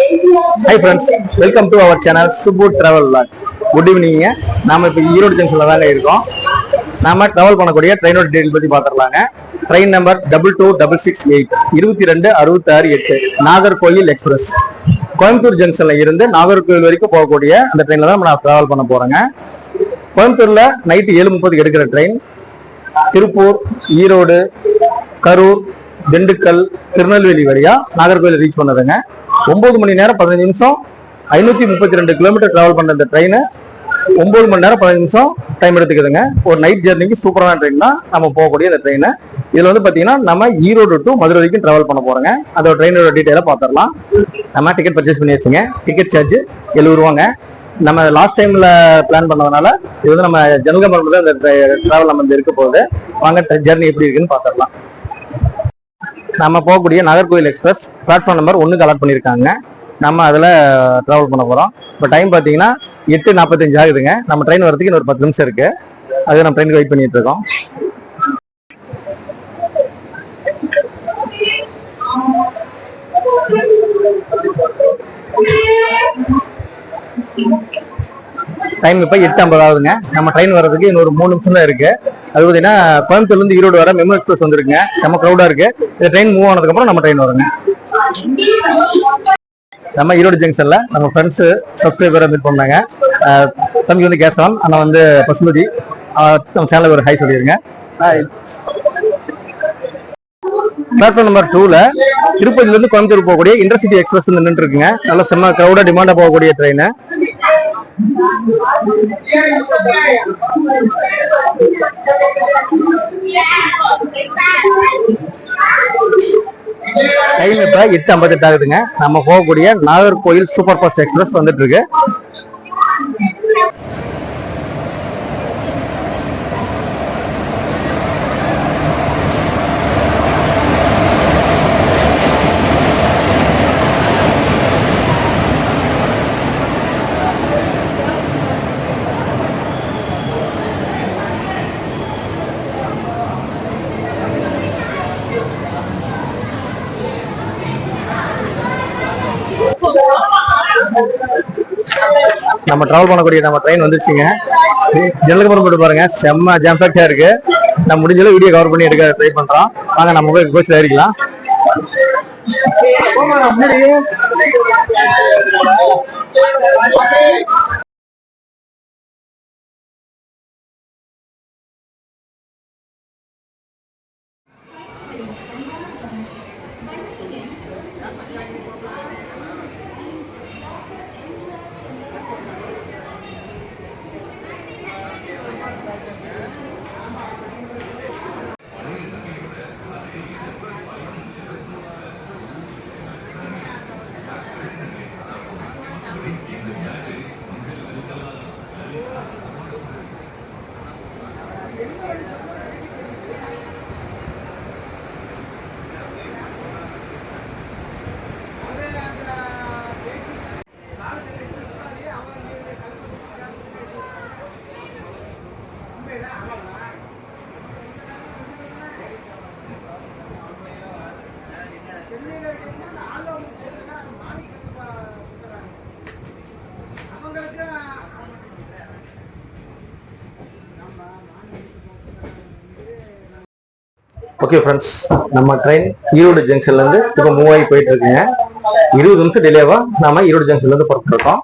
Hi friends, welcome to our channel Subbu Travel Vlog. Good evening. நாம இப்போ ஈரோடு ஜங்ஷன்ல தாங்க இருக்கோம். நாம டிராவல் பண்ணக்கூடிய ட்ரெயினோட டீடைல் பத்தி பார்த்துடலாங்க. Train number 22668 22668 Nagercoil express. Coimbatore ஜங்ஷன்ல இருந்து நாகர்கோயில் வரைக்கும் போகக்கூடிய அந்த ட்ரெயின்ல தான் நான் டிராவல் பண்ண போறேங்க. கோயம்புத்தூர்ல நைட்டு 7:30 எடுக்கிற ட்ரெயின் திருப்பூர், ஈரோடு, கரூர், திண்டுக்கல், திருநெல்வேலி வழியா நாகர்கோயில் ரீச் பண்ணதுங்க. 9 மணி நேரம் 15 நிமிஷம் 532 கிலோமீட்டர் டிராவல் பண்ண இந்த ட்ரெயின் 9 மணி நேரம் 15 நிமிஷம் டைம் எடுத்துக்குதுங்க. ஒரு நைட் ஜெர்னிக்கு சூப்பரான ட்ரெயின் தான் நம்ம போகக்கூடிய இந்த ட்ரெயின். இதுல வந்து பாத்தீங்கன்னா நம்ம ஈரோடு டு மதுரை வரைக்கும் டிராவல் பண்ண போறோங்க. அதோட ட்ரெயினோட டீட்டெயில பார்த்துடலாம். நம்ம டிக்கெட் பர்ச்சேஸ் பண்ணி வச்சுங்க. டிக்கெட் சார்ஜ் 70 ரூபாங்க. நம்ம லாஸ்ட் டைம்ல பிளான் பண்ணதுனால இது வந்து நம்ம ஜனரல் கம்பார்ட்மெண்ட்ல இந்த டிராவல் நம்ம இருக்க போகுது. வாங்க ஜெர்னி எப்படி இருக்குன்னு பார்த்துடலாம். நம்ம போகக்கூடிய நாகர்கோயில் எக்ஸ்பிரஸ் பிளாட்ஃபார்ம் நம்பர் 1க்கு அலாட் பண்ணியிருக்காங்க. நம்ம அதில் ட்ராவல் பண்ண போகிறோம். இப்போ டைம் பார்த்தீங்கன்னா 8:45 ஆகுதுங்க. நம்ம ட்ரெயின் வரதுக்கு இன்னொரு 10 நிமிஷம் இருக்கு. அது நம்ம ட்ரெயினுக்கு வெயிட் பண்ணிட்டு இருக்கோம். டைம் இப்போ 8:50 ஆகுதுங்க. நம்ம ட்ரெயின் வர்றதுக்கு இன்னொரு 3 நிமிஷம் தான் இருக்கு. அது பார்த்தீங்கன்னா கோயம்புத்தூர்ல இருந்து ஈரோடு வர மெமு எக்ஸ்பிரஸ் வந்துருக்குங்க. செம்ம க்ரௌடா இருக்கு. இந்த ட்ரெயின் மூவ் ஆனதுக்கு அப்புறம் நம்ம ட்ரெயின் வருங்க. நம்ம ஈரோடு ஜங்ஷன்ல நம்ம ஃப்ரெண்ட்ஸ் சப்ஸ்கிரைபர் மீட் பண்ணாங்க. தம்பி வந்து கேசவன், ஆனால் வந்து பசுமதி. நம்ம சேனலுக்கு ஒரு ஹை சொல்லிடுங்க. பிளாட்ஃபார்ம் நம்பர் 2ல திருப்பதியில இருந்து கோயம்புத்தூர் போகக்கூடிய இன்டர்சிட்டி எக்ஸ்பிரஸ் நின்று இருக்குங்க. நல்ல செம்ம க்ரௌடா டிமாண்டா போகக்கூடிய ட்ரெயின். டைம் இப்ப 8:58 ஆகுதுங்க. நம்ம போகக்கூடிய நாகர்கோயில் சூப்பர் ஃபாஸ்ட் எக்ஸ்பிரஸ் வந்துட்டு இருக்கு. நம்ம டிராவல் பண்ணக்கூடிய நம்ம ட்ரெயின் வந்துருச்சுங்க. ஜன்னல் கம்பார்ட்மெண்ட் பாருங்க, செம்ம ஜாம் பேக்டா இருக்கு. நம்ம முடிஞ்சளவு வீடியோ கவர் பண்ணி எடுக்க ட்ரை பண்றோம். வாங்க நம்ம போய் கோச்சில் ஏறிக்கலாம். ஓகே ஃப்ரெண்ட்ஸ், நம்ம ட்ரெயின் ஈரோடு ஜங்ஷன்ல இருந்து இப்போ மூவ் ஆகி போயிட்டு இருக்குங்க. 20 நிமிஷம் டிலேவா நாம ஈரோடு ஜங்ஷன்ல இருந்து புறப்பட்டுருக்கோம்.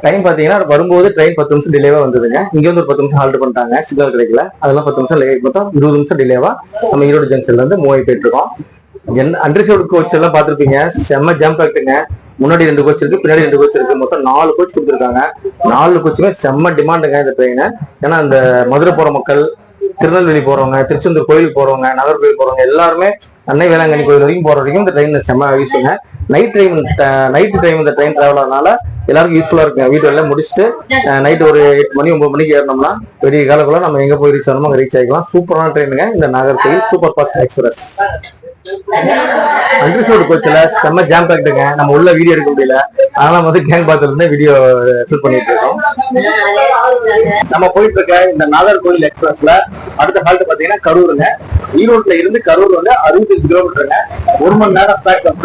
டைம் பாத்தீங்கன்னா வரும்போது ட்ரெயின் 10 நிமிஷம் டிலேவா வந்ததுங்க. இங்க வந்து ஒரு 10 நிமிஷம் ஹால்ட் பண்ணிட்டாங்க, சிக்னல் கிடைக்கல. அதெல்லாம் 10 நிமிஷம் மொத்தம் 20 நிமிஷம் டிலேவா நம்ம ஈரோடு ஜங்ஷன்ல இருந்து மூவ் ஆகி போயிட்டு இருக்கோம். அண்டர்சோடு கோச் எல்லாம் பாத்துருப்பீங்க, செம்ம ஜாம் பேக்டுங்க. முன்னாடி 2 கோச் இருக்கு, பின்னாடி 2 கோச் இருக்கு. மொத்தம் 4 கோச் கொடுத்துருக்காங்க. 4 கோச்சுமே செம்ம டிமாண்டுங்க இந்த ட்ரெயின். ஏன்னா இந்த மதுரை போற மக்கள், திருநெல்வேலி போறவங்க, திருச்செந்தூர் கோயில் போறவங்க, நாகர்கோயில் போறவங்க எல்லாருமே அன்னை வேளாங்கண்ணி கோயில் வரைக்கும் போற வரைக்கும் இந்த ட்ரெயின் செம்ம யூஸ்ங்க. நைட் டைம் இந்த ட்ரெயின் டிராவல் ஆனால எல்லாருக்கும் யூஸ்ஃபுல்லா இருக்குங்க. வீட்டு எல்லாம் முடிச்சுட்டு நைட் ஒரு 8 மணி 9 மணிக்கு ஏறினோம்னா வெடிய காலக்குள்ள நம்ம எங்க போய் ரீச் ஆகணுமோ அங்க ரீச் ஆகிக்கலாம். சூப்பரான ட்ரெயினுங்க இந்த நாகர்கோயில் சூப்பர் ஃபாஸ்ட் எக்ஸ்பிரஸ். அண்டர்சோடு கோச்சில் செம்ம ஜாம் பேக்டுங்க. நம்ம உள்ள வீடியோ எடுக்க முடியல, அதனால வந்து கேங் பார்த்துருந்து வீடியோ ஷூட் பண்ணிட்டு இருக்கோம். நம்ம போயிட்டு இருக்க இந்த நாகர்கோவில் எக்ஸ்பிரஸ்ல அடுத்த ஹால்ட் பாத்தீங்கன்னா கரூருங்க. ஈரோட்ல இருந்து கரூர் வந்து 65 கிலோமீட்டருங்க. 1 மணி நேரம்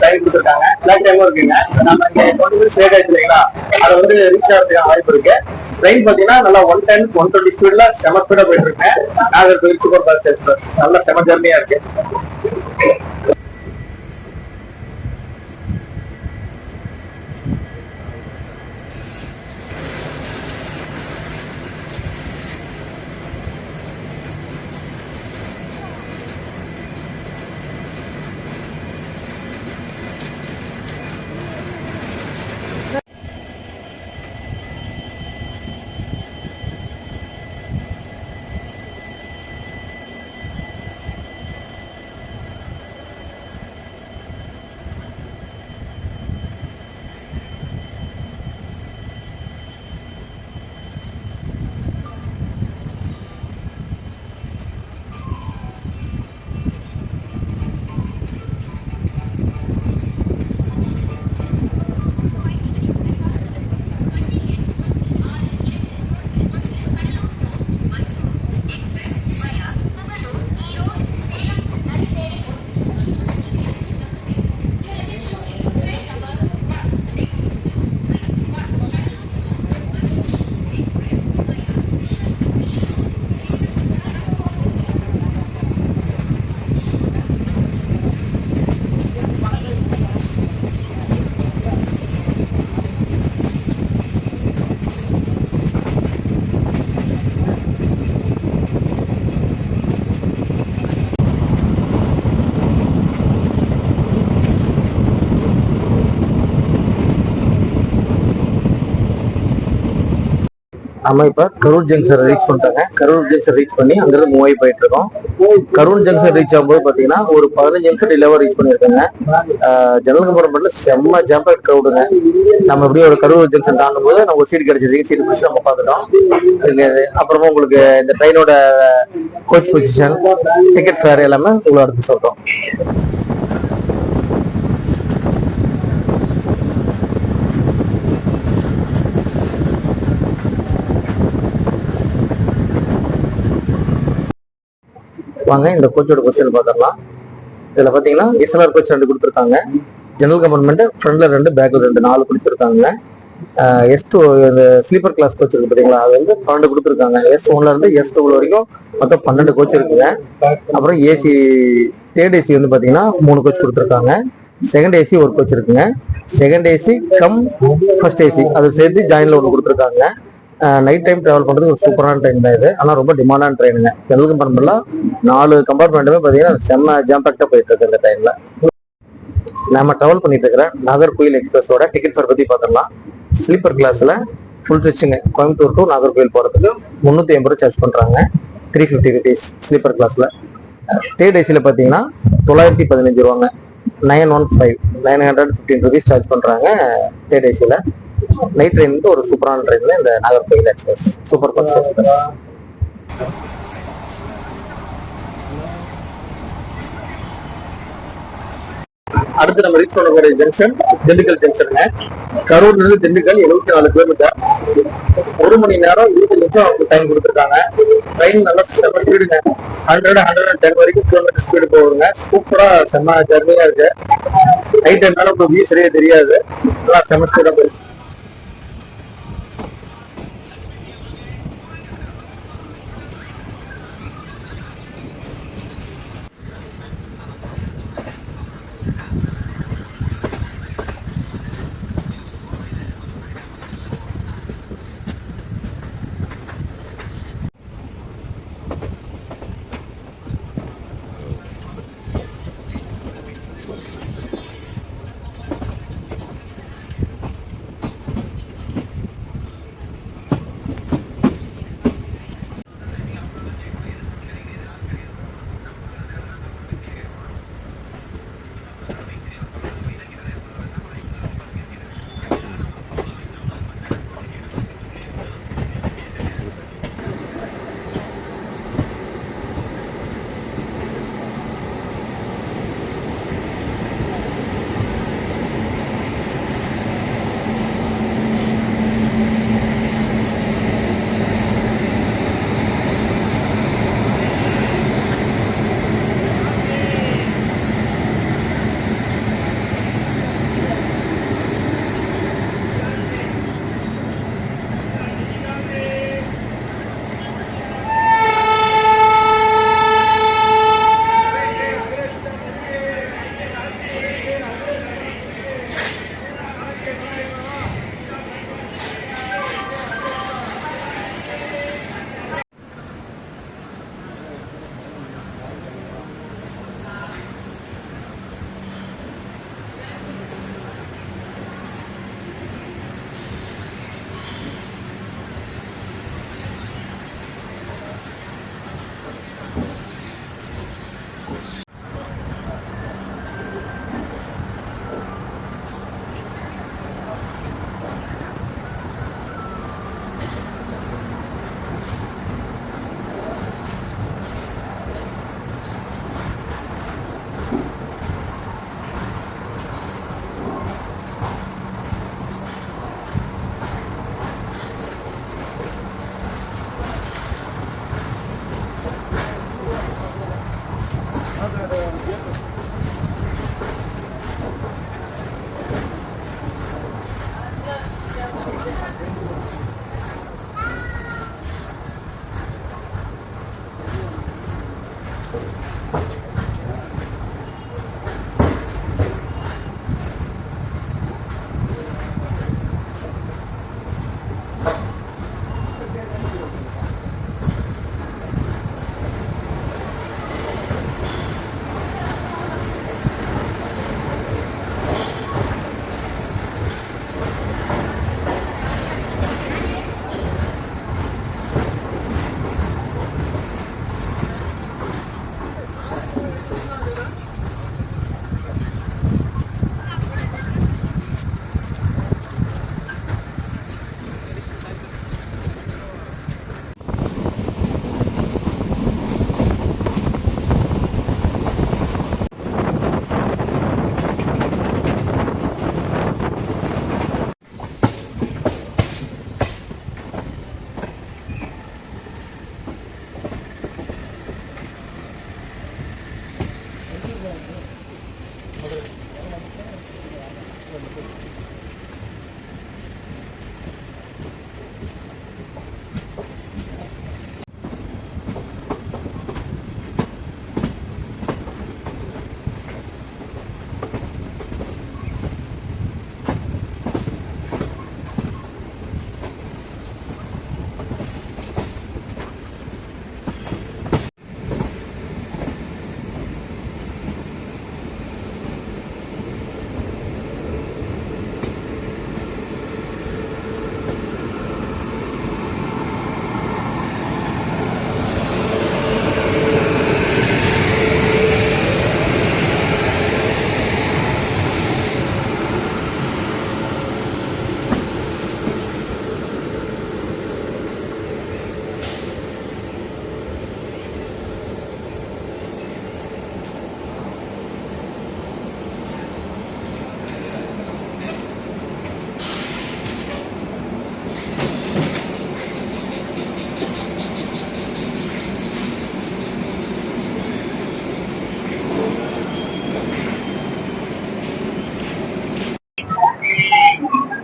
டைம் கொடுத்துருக்காங்க. ஃபிளாக் டைமும் இருக்குங்க. நம்ம இங்க 20 மினிட்ஸ் லேட் ஆயிடுச்சு இல்லைங்களா, அதை வந்து ரீச் ஆகிறதுக்கு வாய்ப்பு இருக்கு. ட்ரெயின் பாத்தீங்கன்னா நல்லா 110, 120 ஸ்பீட்ல செம ஸ்பீடா போயிட்டு இருக்கேன். நாகர்கோவில் சூப்பர் ஃபாஸ்ட் எக்ஸ்பிரஸ் நல்ல செம ஜர்னியா இருக்கு. நம்ம இப்ப கரூர் ஜங்ஷன் ரீச் பண்ணிட்டாங்க. கரூர் ஜங்ஷன் ரீச் பண்ணி அங்கிருந்து மூவ் ஆகி போயிட்டு இருக்கோம். கரூர் ஜங்ஷன் ரீச் ஆகும்போது பாத்தீங்கன்னா ஒரு 15 நிமிஷம் டிலேவா ரீச் பண்ணிருக்காங்க. ஜனலுக்கு போற செம்ம ஜாம்பேக் க்ரௌடுங்க. நம்ம எப்படியும் ஒரு கரூர் ஜங்ஷன் தாண்டும் போது நம்ம ஒரு சீட் கிடைச்சது, சீட் பிடிச்சி நம்ம பார்த்துட்டோம். அப்புறமா உங்களுக்கு இந்த ட்ரெயினோட கோச் பொசிஷன், டிக்கெட் ஃபேர் எல்லாமே உங்களை அடுத்து சொல்றோம். வாங்க இந்த கோச்சோட கொஸ்டின் பார்த்துடலாம். இதுல பாத்தீங்கன்னா எஸ்எல்ஆர் கோச் 2 கொடுத்துருக்காங்க. ஜெனரல் கம்பார்ட்மெண்ட் ஃப்ரண்ட்ல 2, பேக்ல 2, 4 கொடுத்துருக்காங்க. S2 இந்த ஸ்லீப்பர் கிளாஸ் கோச் இருக்கு பாத்தீங்களா, அது வந்து 12 கொடுத்துருக்காங்க. S1ல இருந்து S2 வரைக்கும் மொத்தம் 12 கோச் இருக்குங்க. அப்புறம் ஏசி தேர்ட் ஏசி வந்து பாத்தீங்கன்னா 3 கோச் கொடுத்துருக்காங்க. செகண்ட் ஏசி ஒரு கோச் இருக்குங்க. Second AC come first AC அது சேர்த்து ஜாயின்ல 1 கொடுத்துருக்காங்க. நைட் டைம் டிராவல் பண்றது ஒரு சூப்பரான ட்ரெயின் தான் இது. ஆனால் ரொம்ப டிமாண்டான ட்ரெயினுங்க. ஜெனரல் கம்பார்ட்மெண்ட்ல 4 கம்பார்ட்மெண்ட்டுமே பார்த்தீங்கன்னா செம்ம ஜாம்பேக்டா போயிட்டு இருக்கு இந்த டைம்ல. நம்ம டிராவல் பண்ணிட்டு இருக்கிற நாகர்கோவில் எக்ஸ்பிரஸோட டிக்கெட் ஃபேர் பத்தி பார்த்துடலாம். ஸ்லீப்பர் கிளாஸ்ல ஃபுல் ரிச்சுங்க. கோயம்புத்தூர் டு நாகர்கோவில் போறதுக்கு 380 ரூபாய் சார்ஜ் பண்றாங்க. 350 rupees ஸ்லீப்பர் கிளாஸ்ல. தேர்ட் ஏசியில பார்த்தீங்கன்னா 915 ரூபாங்க. 915 rupees சார்ஜ் பண்றாங்க தேர்ட் ஏசியில. நைட் ட்ரெயின் வந்து ஒரு சூப்பரான ட்ரெயின் இந்த Nagercoil express super fast express. அடுத்து நம்ம ரீச் பண்ணக்கூடிய ஜங்ஷன் திண்டுக்கல் ஜங்ஷனுங்க. கரூர்ல இருந்து திண்டுக்கல் 74 கிலோமீட்டர். 1 மணி நேரம் 20 நிமிஷம் டைம் கொடுத்துருக்காங்க. ட்ரெயின் நல்லா செம்ம ஸ்பீடுங்க. 100-110 வரைக்கும் கிலோமீட்டர் ஸ்பீடு போகுதுங்க. சூப்பரா செம்ம ஜர்னியா இருக்கு. நைட் டைம்னால உங்களுக்கு வியூ சரியா தெரியாது. நல்லா செம்ம ஸ்பீடா போயிருக்கு.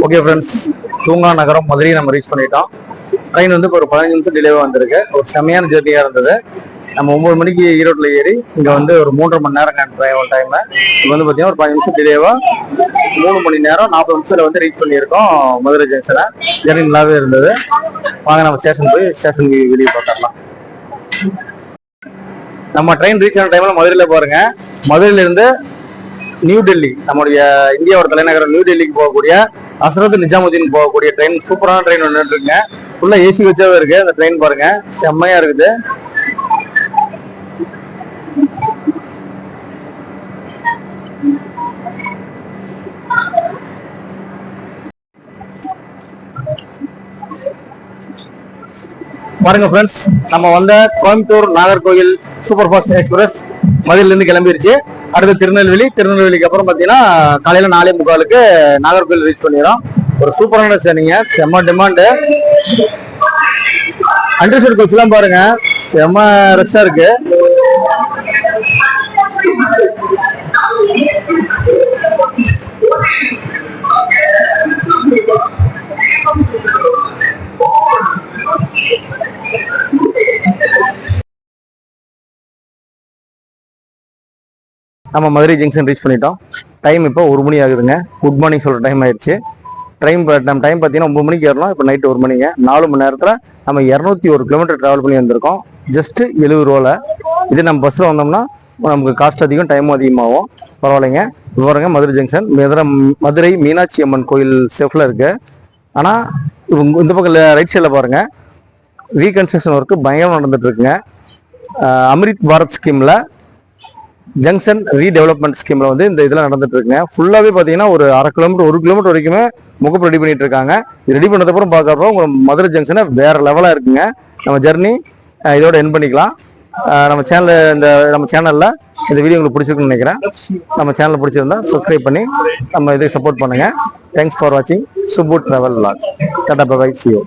ஓகே ஃப்ரெண்ட்ஸ், தூங்கா நகரம் மதுரையை நம்ம ரீச் பண்ணிட்டோம். ட்ரெயின் வந்து இப்போ ஒரு 15 நிமிஷம் டிலேவாக வந்திருக்கு. ஒரு செம்மையான ஜெர்னியாக இருந்தது. நம்ம 9 மணிக்கு ஈரோட்டில் ஏறி இங்கே வந்து ஒரு 3.5 மணி நேரம் டைம். இங்கே வந்து பார்த்தீங்கன்னா ஒரு 15 நிமிஷம் டிலேவாக 3 மணி நேரம் 40 நிமிஷத்தில் வந்து ரீச் பண்ணியிருக்கோம் மதுரை ஜங்ஷனை. ஜெர்னி நல்லாவே இருந்தது. வாங்க நம்ம ஸ்டேஷன் போய் ஸ்டேஷனுக்கு வெளியே பார்த்துடலாம். நம்ம ட்ரெயின் ரீச் ஆன டைமில் மதுரையில் பாருங்க, மதுரையிலிருந்து நியூ டெல்லி, நம்முடைய இந்தியாவோட தலைநகரம் நியூ டெல்லிக்கு போகக்கூடிய ஹஸ்ரத் நிஜாமுதீன் போகக்கூடிய ட்ரெயின், சூப்பரான ட்ரெயின் ஒன்று இருக்குங்க. ஃபுல்லா ஏசி வச்சாவே இருக்கு. அந்த ட்ரெயின் பாருங்க, செம்மையா இருக்குது. பாருங்க ஃப்ரெண்ட்ஸ், நம்ம வந்த Coimbatore Nagercoil super fast express மதுரையிலிருந்து கிளம்பிருச்சு. அடுத்து திருநெல்வேலிக்கு அப்புறம் பார்த்தீங்கன்னா காலையில 4:45 நாகர்கோவில் ரீச் பண்ணிடும். ஒரு சூப்பரான சேனிங்க, செம்ம டிமாண்டு. அண்டர்சைட் கோச் எல்லாம் பாருங்க, செம்ம ரஷ்ஷா இருக்கு. நம்ம மதுரை ஜங்ஷன் ரீச் பண்ணிட்டோம். டைம் இப்போ 1 மணி ஆகுதுங்க. குட் மார்னிங் சொல்கிற டைம் ஆயிடுச்சு. நம்ம டைம் பார்த்தீங்கன்னா 9 மணிக்கு ஏறலாம். இப்போ நைட்டு 1 மணிங்க. 4 மணி நேரத்தில் நம்ம 201 கிலோமீட்டர் ட்ராவல் பண்ணி வந்திருக்கோம். ஜஸ்ட் 70 ரூபாவில். இது நம்ம பஸ்ஸில் வந்தோம்னா நமக்கு காஸ்ட் அதிகம், டைமும் அதிகமாகும். பரவாயில்லைங்க. இப்போ பாருங்க மதுரை ஜங்ஷன், மதுரை மீனாட்சி அம்மன் கோயில் சேஃபில் இருக்கு. ஆனால் இந்த பக்கம் ரைட் சைடில் பாருங்க, ரீகன்ஸ்ட்ரக்ஷன் ஒர்க்கு பயங்கரம் நடந்துட்டு இருக்குங்க. அமிர்த் பாரத் ஸ்கீமில் ஜங்ஷன் ரீடெவலப்மெண்ட் ஸ்கீம்ல வந்து இந்த இதெல்லாம் நடந்துட்டு இருக்குங்க. ஃபுல்லாவே பாத்தீங்கன்னா ஒரு 1/2 கிலோமீட்டர் 1 கிலோமீட்டர் வரைக்குமே முகப்பு ரெடி பண்ணிட்டு இருக்காங்க. இது ரெடி பண்ணதுக்கப்புறம் பார்க்கறப்போ உங்க மதுரை ஜங்ஷனை வேற லெவலா இருக்குங்க. நம்ம ஜர்னி இதோட என் பண்ணிக்கலாம். நம்ம சேனல்ல இந்த வீடியோ உங்களுக்கு பிடிச்சிருக்குன்னு நினைக்கிறேன். நம்ம சேனல் பிடிச்சிருந்தா சப்ஸ்கிரைப் பண்ணி நம்ம இதை சப்போர்ட் பண்ணுங்க. தேங்க்ஸ் ஃபார் வாட்சிங் Subbu travel vlog. Tata bye bye, see you.